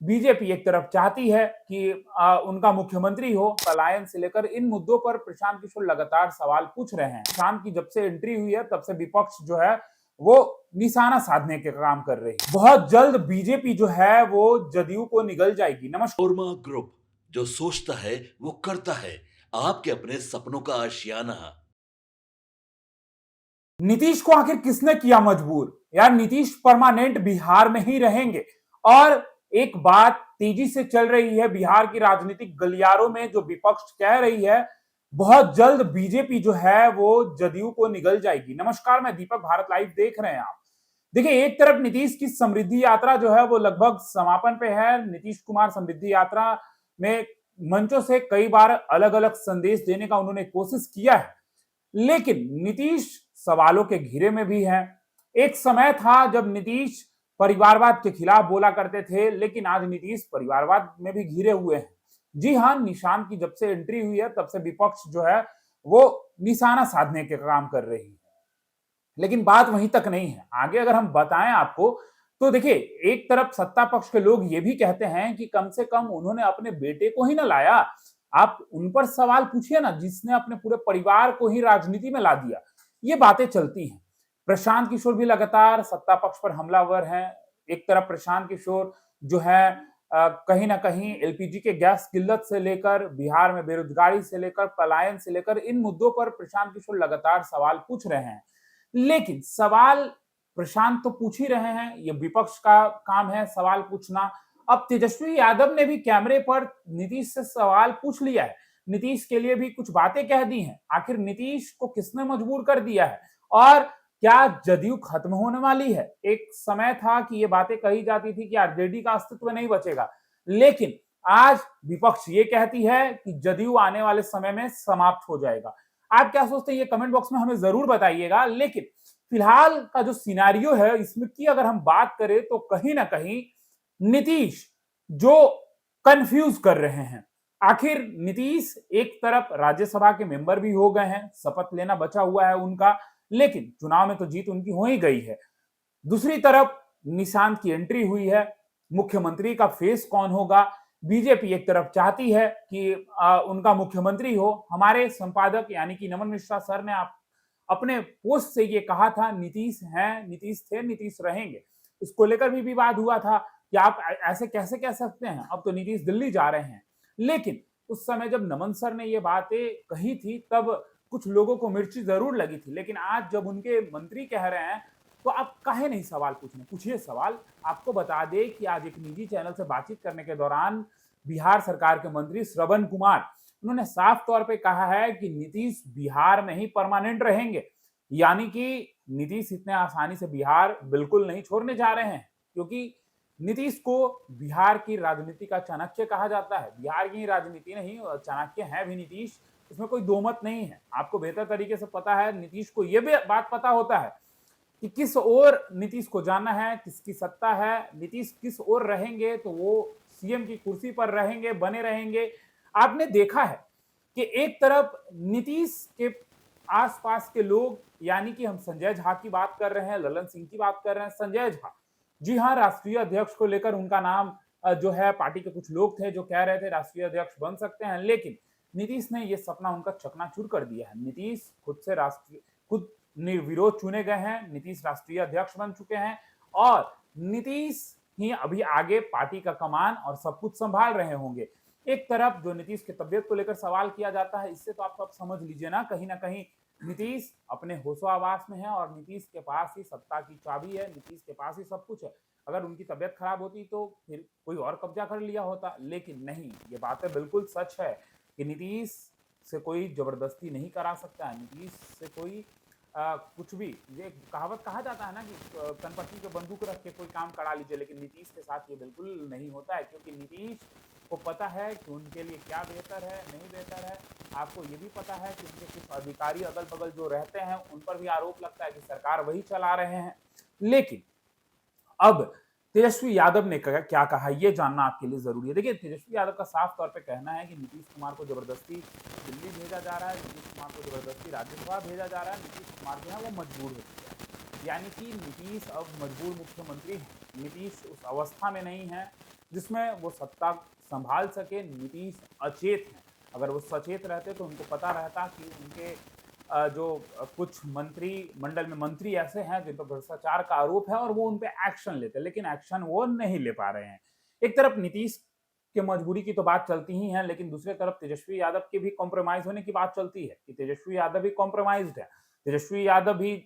BJP एक तरफ चाहती है कि उनका मुख्यमंत्री हो, पलायन से लेकर इन मुद्दों पर प्रशांत किशोर लगातार सवाल पूछ रहे हैं। प्रशांत की जब से एंट्री हुई है तब से विपक्ष जो है वो निशाना साधने के काम कर रही है। बहुत जल्द बीजेपी जो है वो जदयू को निगल जाएगी। नमस्कार। ओरमा ग्रुप, जो सोचता है वो करता है। आपके अपने सपनों का आशियाना। नीतीश को आखिर किसने किया मजबूर? यार नीतीश परमानेंट बिहार में ही रहेंगे। और एक बात तेजी से चल रही है बिहार की राजनीतिक गलियारों में, जो विपक्ष कह रही है बहुत जल्द बीजेपी जो है वो जदयू को निगल जाएगी। नमस्कार, मैं दीपक, भारत लाइव देख रहे हैं आप। देखिए, एक तरफ नीतीश की समृद्धि यात्रा जो है वो लगभग समापन पे है। नीतीश कुमार समृद्धि यात्रा में मंचों से कई बार अलग अलग संदेश देने का उन्होंने कोशिश किया है, लेकिन नीतीश सवालों के घेरे में भी हैं। एक समय था जब नीतीश परिवारवाद के खिलाफ बोला करते थे, लेकिन आज नीतीश परिवारवाद में भी घिरे हुए हैं। जी हां, निशांत की जब से एंट्री हुई है तब से विपक्ष जो है वो निशाना साधने के काम कर रही है। लेकिन बात वहीं तक नहीं है। आगे अगर हम बताएं आपको, तो देखिए, एक तरफ सत्ता पक्ष के लोग ये भी कहते हैं कि कम से कम उन्होंने अपने बेटे को ही ना लाया। आप उन पर सवाल पूछिए ना, जिसने अपने पूरे परिवार को ही राजनीति में ला दिया। ये बातें चलती हैं। प्रशांत किशोर भी लगातार सत्ता पक्ष पर हमलावर हैं। एक तरफ प्रशांत किशोर जो है कहीं ना कहीं एलपीजी के गैस किल्लत से लेकर बिहार में बेरोजगारी से लेकर पलायन से लेकर इन मुद्दों पर प्रशांत किशोर लगातार सवाल पूछ रहे हैं। लेकिन सवाल प्रशांत तो पूछ ही रहे हैं, ये विपक्ष का काम है सवाल पूछना। अब तेजस्वी यादव ने भी कैमरे पर नीतीश से सवाल पूछ लिया है, नीतीश के लिए भी कुछ बातें कह दी हैं। आखिर नीतीश को किसने मजबूर कर दिया है और क्या जदयू खत्म होने वाली है? एक समय था कि ये बातें कही जाती थी कि आरजेडी का अस्तित्व नहीं बचेगा, लेकिन आज विपक्ष ये कहती है कि जदयू आने वाले समय में समाप्त हो जाएगा। आप क्या सोचते हैं, ये कमेंट बॉक्स में हमें जरूर बताइएगा। लेकिन फिलहाल का जो सिनेरियो है इसमें की अगर हम बात करें तो कहीं ना कहीं नीतीश जो कंफ्यूज कर रहे हैं। आखिर नीतीश एक तरफ राज्यसभा के मेंबर भी हो गए हैं, शपथ लेना बचा हुआ है उनका, लेकिन चुनाव में तो जीत उनकी हो ही गई है। दूसरी तरफ निशांत की एंट्री हुई है, मुख्यमंत्री का फेस कौन होगा? बीजेपी एक तरफ चाहती है कि उनका मुख्यमंत्री हो। हमारे संपादक यानी कि नमन मिश्रा सर ने अपने पोस्ट से ये कहा था, नीतीश हैं, नीतीश थे, नीतीश रहेंगे। इसको लेकर भी विवाद हुआ था कि आप ऐसे कैसे कह सकते हैं, अब तो नीतीश दिल्ली जा रहे हैं। लेकिन उस समय जब नमन सर ने ये बातें कही थी तब कुछ लोगों को मिर्ची जरूर लगी थी, लेकिन आज जब उनके मंत्री कह रहे हैं तो आप काहे नहीं सवाल पूछने, पूछिए सवाल। आपको बता दें कि आज एक निजी चैनल से बातचीत करने के दौरान बिहार सरकार के मंत्री श्रवण कुमार, उन्होंने साफ तौर पे कहा है कि नीतीश बिहार में ही परमानेंट रहेंगे। यानी कि नीतीश इतने आसानी से बिहार बिल्कुल नहीं छोड़ने जा रहे हैं, क्योंकि नीतीश को बिहार की राजनीति का चाणक्य कहा जाता है। बिहार की राजनीति नहीं, चाणक्य है भी नीतीश, इसमें कोई दो मत नहीं है। आपको बेहतर तरीके से पता है, नीतीश को यह भी बात पता होता है कि किस ओर नीतीश को जाना है, किसकी सत्ता है, नीतीश किस ओर रहेंगे तो वो सीएम की कुर्सी पर रहेंगे, बने रहेंगे। आपने देखा है कि एक तरफ नीतीश के आसपास के लोग, यानी कि हम संजय झा की बात कर रहे हैं, ललन सिंह की बात कर रहे हैं। संजय झा, जी हाँ, राष्ट्रीय अध्यक्ष को लेकर उनका नाम जो है, पार्टी के कुछ लोग थे जो कह रहे थे राष्ट्रीय अध्यक्ष बन सकते हैं, लेकिन नीतीश ने यह सपना उनका चकनाचूर कर दिया है। नीतीश खुद निर्विरोध चुने गए हैं, नीतीश राष्ट्रीय अध्यक्ष बन चुके हैं और नीतीश ही अभी आगे पार्टी का कमान और सब कुछ संभाल रहे होंगे। एक तरफ जो नीतीश की तबियत को लेकर सवाल किया जाता है, इससे तो आप सब समझ लीजिए ना कहीं नीतीश अपने होशो आवास में है और नीतीश के पास ही सत्ता की चाबी है, नीतीश के पास ही सब कुछ है। अगर उनकी तबियत खराब होती तो फिर कोई और कब्जा कर लिया होता, लेकिन नहीं, ये बातें बिल्कुल सच है कि नीतीश से कोई जबरदस्ती नहीं करा सकता है, नीतीश से कोई कुछ भी। ये कहावत कहा जाता है ना कि कनपट्टी पे बंदूक रख के कोई काम करा लीजिए, लेकिन नीतीश के साथ ये बिल्कुल नहीं होता है, क्योंकि नीतीश को पता है कि उनके लिए क्या बेहतर है, नहीं बेहतर है। आपको ये भी पता है कि उनके कुछ अधिकारी अगल बगल जो रहते हैं उन पर भी आरोप लगता है कि सरकार वही चला रहे हैं। लेकिन अब तेजस्वी यादव ने क्या कहा, यह जानना आपके लिए जरूरी है। देखिए, तेजस्वी यादव का साफ तौर पे कहना है कि नीतीश कुमार को जबरदस्ती दिल्ली भेजा जा रहा है, नीतीश कुमार को जबरदस्ती राज्यसभा भेजा जा रहा है, नीतीश कुमार जो है वो मजबूर हो चुका है। यानी कि नीतीश अब मजबूर मुख्यमंत्री है, नीतीश उस अवस्था में नहीं है। जिसमें वो सत्ता संभाल सके। नीतीश अचेत हैं। अगर वो सचेत रहते तो उनको पता रहता कि उनके कुछ मंत्री मंडल में मंत्री ऐसे हैं जिन पर भ्रष्टाचार का आरोप है और वो उन पे एक्शन लेते हैं, लेकिन एक्शन वो नहीं ले पा रहे हैं। एक तरफ नीतीश के मजबूरी की तो बात चलती ही है, लेकिन दूसरी तरफ तेजस्वी यादव की भी कॉम्प्रोमाइज होने की बात चलती है कि तेजस्वी यादव भी कॉम्प्रोमाइज्ड है। तेजस्वी यादव भी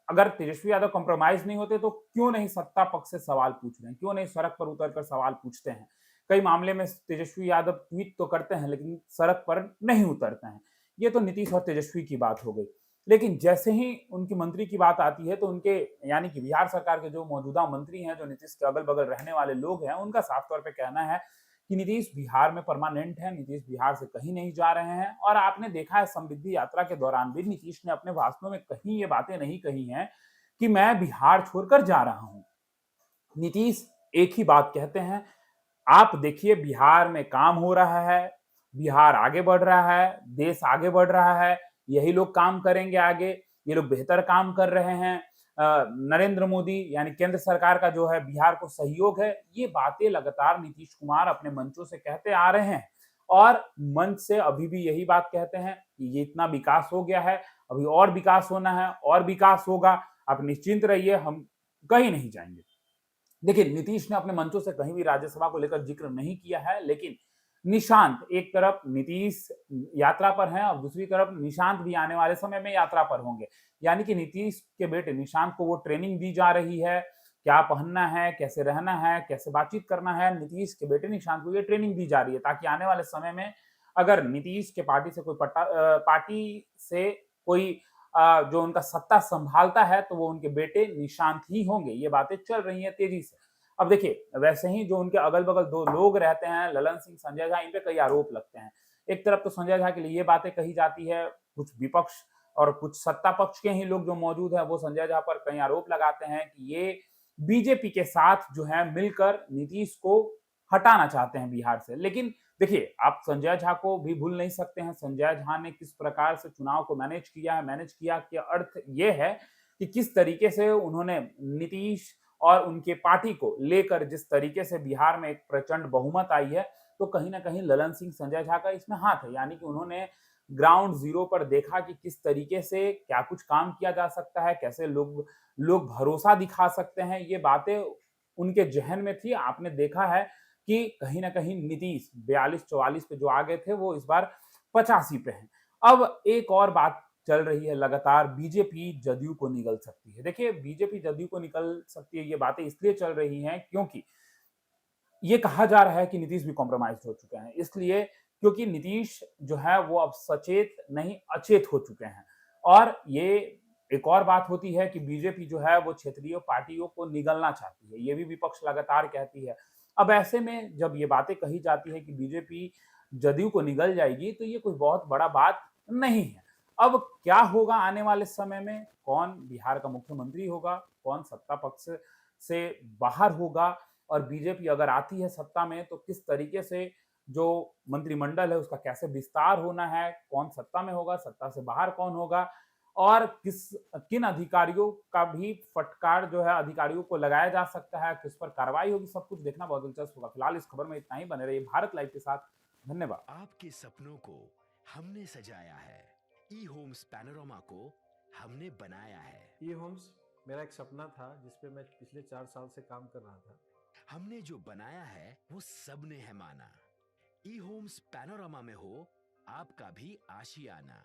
अगर तेजस्वी यादव कॉम्प्रोमाइज नहीं होते तो क्यों नहीं सत्ता पक्ष से सवाल पूछ रहे हैं, क्यों नहीं सड़क पर उतरकर सवाल पूछते हैं। कई मामले में तेजस्वी यादव ट्वीट तो करते हैं लेकिन सड़क पर नहीं उतरते हैं। ये तो नीतीश और तेजस्वी की बात हो गई। लेकिन जैसे ही उनकी मंत्री की बात आती है तो उनके यानी कि बिहार सरकार के जो मौजूदा मंत्री हैं, जो नीतीश के अगल बगल रहने वाले लोग हैं, उनका साफ तौर पर कहना है कि नीतीश बिहार में परमानेंट है, नीतीश बिहार से कहीं नहीं जा रहे हैं। और आपने देखा है समृद्धि यात्रा के दौरान भी नीतीश ने अपने भाषणों में कहीं ये बातें नहीं कही हैं कि मैं बिहार छोड़कर जा रहा हूं। नीतीश एक ही बात कहते हैं, आप देखिए बिहार में काम हो रहा है, बिहार आगे बढ़ रहा है, देश आगे बढ़ रहा है, यही लोग काम करेंगे आगे, ये लोग बेहतर काम कर रहे हैं। नरेंद्र मोदी यानी केंद्र सरकार का जो है बिहार को सहयोग है। ये बातें लगातार नीतीश कुमार अपने मंचों से कहते आ रहे हैं और मंच से अभी भी यही बात कहते हैं कि ये इतना विकास हो गया है, अभी और विकास होना है और विकास होगा, आप निश्चिंत रहिए, हम कहीं नहीं जाएंगे। देखिए नीतीश ने अपने मंचों से कहीं भी राज्यसभा को लेकर जिक्र नहीं किया है, लेकिन निशांत एक तरफ नीतीश यात्रा पर हैं और दूसरी तरफ निशांत भी आने वाले समय में यात्रा पर होंगे। यानी कि नीतीश के बेटे निशांत को वो ट्रेनिंग दी जा रही है, क्या पहनना है, कैसे रहना है, कैसे बातचीत करना है। नीतीश के बेटे निशांत को ये ट्रेनिंग दी जा रही है ताकि आने वाले समय में अगर नीतीश के पार्टी से कोई जो उनका सत्ता संभालता है तो वो उनके बेटे निशांत ही होंगे। ये बातें चल रही हैं तेजी से। अब देखिए वैसे ही जो उनके अगल बगल दो लोग रहते हैं, ललन सिंह, संजय झा, इन पे कई आरोप लगते हैं। एक तरफ तो संजय झा के लिए ये बातें कही जाती है, कुछ विपक्ष और कुछ सत्ता पक्ष के ही लोग जो मौजूद है वो संजय झा पर कई आरोप लगाते हैं कि ये बीजेपी के साथ जो है मिलकर नीतीश को हटाना चाहते हैं बिहार से। लेकिन देखिए आप संजय झा को भी भूल नहीं सकते हैं। संजय झा ने किस प्रकार से चुनाव को मैनेज किया है। मैनेज किया के अर्थ ये है कि किस तरीके से उन्होंने नीतीश और उनके पार्टी को लेकर जिस तरीके से बिहार में एक प्रचंड बहुमत आई है, तो कहीं ना कहीं ललन सिंह, संजय झा का इसमें हाथ है। यानी कि उन्होंने ग्राउंड जीरो पर देखा कि किस तरीके से क्या कुछ काम किया जा सकता है, कैसे लोग लोग भरोसा दिखा सकते हैं। ये बातें उनके जहन में थी। आपने देखा है कि कहीं ना कहीं नीतीश 42-44 पे जो आ गए थे वो इस बार 85 पे हैं। अब एक और बात चल रही है लगातार, बीजेपी जदयू को निगल सकती है। देखिए बीजेपी जदयू को निकल सकती है, ये बातें इसलिए चल रही हैं क्योंकि ये कहा जा रहा है कि नीतीश भी कॉम्प्रोमाइज हो चुके हैं। इसलिए क्योंकि नीतीश जो है वो अब सचेत नहीं अचेत हो चुके हैं। और ये एक और बात होती है कि बीजेपी जो है वो क्षेत्रीय पार्टियों को निगलना चाहती है, ये भी विपक्ष लगातार कहती है। अब ऐसे में जब ये बातें कही जाती है कि बीजेपी जदयू को निगल जाएगी तो ये कोई बहुत बड़ा बात नहीं है। अब क्या होगा आने वाले समय में, कौन बिहार का मुख्यमंत्री होगा, कौन सत्ता पक्ष से बाहर होगा, और बीजेपी अगर आती है सत्ता में तो किस तरीके से जो मंत्रिमंडल है उसका कैसे विस्तार होना है, कौन सत्ता में होगा, सत्ता से बाहर कौन होगा, और किन अधिकारियों का भी फटकार जो है अधिकारियों को लगाया जा सकता है, किस पर कार्रवाई होगी, सब कुछ देखना बहुत दिलचस्प होगा। फिलहाल इस खबर में इतना ही। बने रहिए भारत लाइव के साथ। धन्यवाद। आपके सपनों को हमने सजाया है, ई होम्स पैनोरमा को हमने बनाया है। ई होम्स मेरा एक सपना था जिस पे मैं पिछले 4 साल से काम कर रहा था। हमने जो बनाया है वो सबने है माना। ई होम्स पैनोरमा में हो आपका भी आशियाना।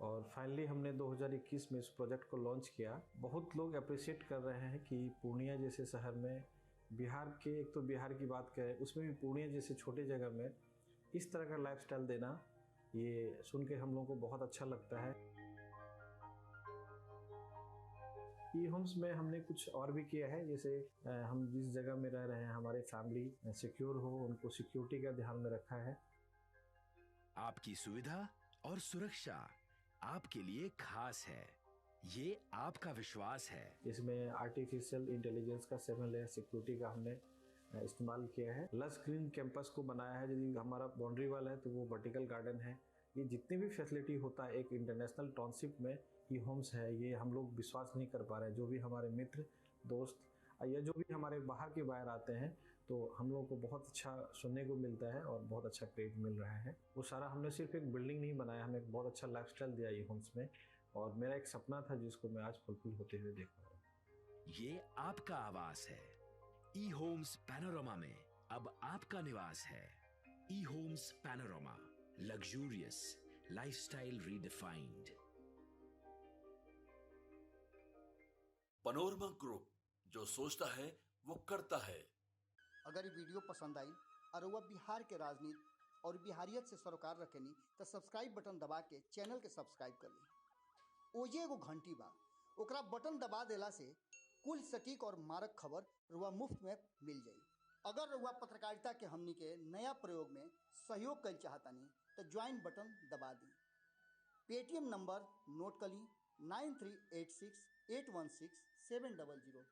और फाइनली हमने 2021 में इस प्रोजेक्ट को लॉन्च किया। बहुत लोग अप्रिशिएट कर रहे हैं कि पूर्णिया जैसे शहर में, बिहार के, एक तो बिहार की बात करें उसमें भी पूर्णिया जैसे छोटे जगह में इस तरह का लाइफस्टाइल देना, ये सुन के हम लोगों को बहुत अच्छा लगता है। ई होम्स में हमने कुछ और भी किया है, जैसे हम जिस जगह में रह रहे हैं हमारे फैमिली सिक्योर हो, उनको सिक्योरिटी का ध्यान में रखा है। आपकी सुविधा और सुरक्षा आपके लिए खास है, ये आपका विश्वास है। इसमें आर्टिफिशियल इंटेलिजेंस का 7 लेयर सिक्योरिटी का हमने इस्तेमाल किया है। लस ग्रीन कैंपस को बनाया है। यदि हमारा बाउंड्री वाल है तो वो वर्टिकल गार्डन है। ये जितनी भी फैसिलिटी होता है एक इंटरनेशनल टाउनशिप में ई होम्स है, ये हम लोग विश्वास नहीं कर पा रहे हैं। जो भी हमारे मित्र, दोस्त या जो भी हमारे बाहर के बाहर आते हैं तो हम लोगों को बहुत अच्छा सुनने को मिलता है और बहुत अच्छा क्रेडिट मिल रहा है। वो सारा हमने सिर्फ एक बिल्डिंग नहीं बनाया, हमें एक बहुत अच्छा लाइफस्टाइल दिया ये होम्स में, और मेरा एक सपना था जिसको मैं आज फुलफिल होते हुए देख रहा हूँ। ये आपका आवास है। ई होम्स पैनोरामा में अब आपका निवास है। E Homes Panorama, luxurious lifestyle redefined. Panorama group, जो सोचता है वो करता है। अगर ये वीडियो पसंद आई और वह बिहार के राजनीति और बिहारियत से सरोकार रखेनी तो सब्सक्राइब बटन दबा के चैनल के सब्सक्राइब कर ली। ओजे एगो घंटी बा, ओकरा बटन दबा देला से कुल सटीक और मारक खबर रुआ मुफ्त में मिल जाई। अगर रुआ पत्रकारिता के हमनी के नया प्रयोग में सहयोग कर चाहतानी तो ज्वाइन बटन दबा दी। पेटीएम नंबर नोट कर ली 9386816700।